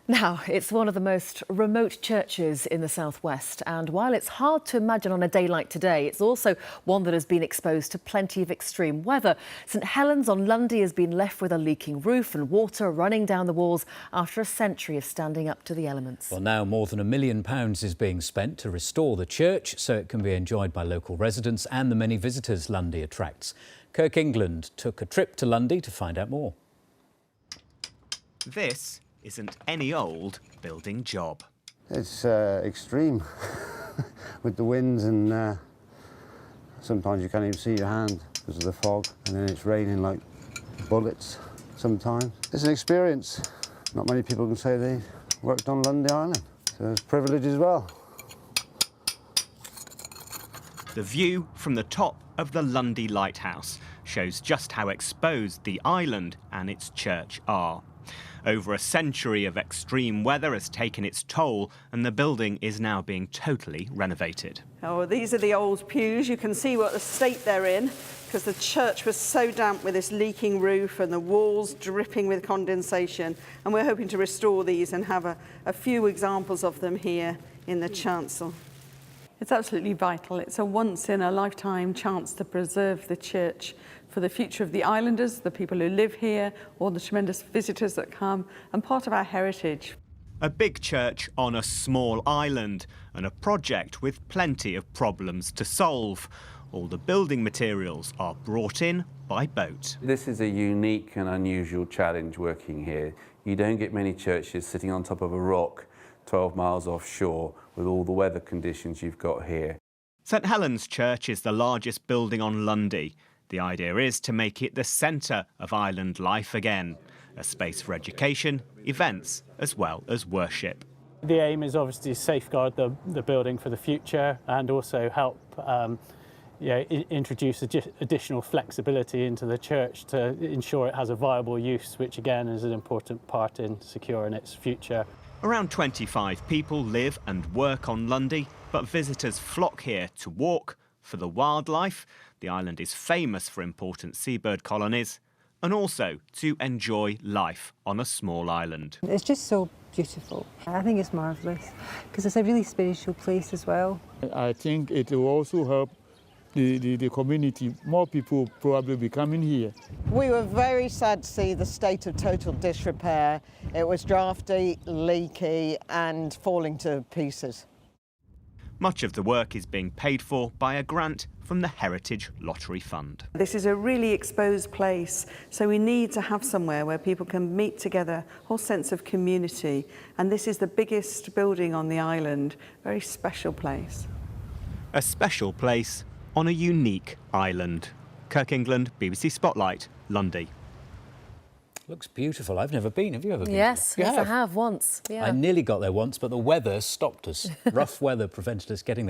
Now, it's one of the most remote churches in the southwest, and while it's hard to imagine on a day like today, it's also one that has been exposed to plenty of extreme weather. St Helen's on Lundy has been left with a leaking roof and water running down the walls after a century of standing up to the elements. Well, now more than £1 million is being spent to restore the church so it can be enjoyed by local residents and the many visitors Lundy attracts. Kirk England took a trip to Lundy to find out more. This isn't any old building job. It's extreme with the winds, and sometimes you can't even see your hand because of the fog, and then it's raining like bullets sometimes. It's an experience. Not many people can say they worked on Lundy Island, so it's a privilege as well. The view from the top of the Lundy Lighthouse shows just how exposed the island and its church are. Over a century of extreme weather has taken its toll, and the building is now being totally renovated. Oh, these are the old pews. You can see what the state they're in, because the church was so damp with this leaking roof and the walls dripping with condensation. And we're hoping to restore these and have a few examples of them here in the chancel. It's absolutely vital. It's a once-in-a-lifetime chance to preserve the church for the future of the islanders, the people who live here, all the tremendous visitors that come, and part of our heritage. A big church on a small island, and a project with plenty of problems to solve. All the building materials are brought in by boat. This is a unique and unusual challenge working here. You don't get many churches sitting on top of a rock 12 miles offshore with all the weather conditions you've got here. St Helen's Church is the largest building on Lundy. The idea is to make it the centre of island life again, a space for education, events, as well as worship. The aim is obviously to safeguard the building for the future and also help introduce additional flexibility into the church to ensure it has a viable use, which again is an important part in securing its future. Around 25 people live and work on Lundy, but visitors flock here to walk, for the wildlife. The island is famous for important seabird colonies, and also to enjoy life on a small island. It's just so beautiful. I think it's marvellous because it's a really spiritual place as well. I think it will also help the community. More people probably be coming here. We were very sad to see the state of total disrepair. It was drafty, leaky and falling to pieces. Much of the work is being paid for by a grant from the Heritage Lottery Fund. This is a really exposed place, so we need to have somewhere where people can meet together, a whole sense of community. And this is the biggest building on the island, very special place. A special place on a unique island. Kirk England, BBC Spotlight, Lundy. Looks beautiful. I've never been. Have you ever been? Yes, I have once. Yeah. I nearly got there once, but the weather stopped us. Rough weather prevented us getting there.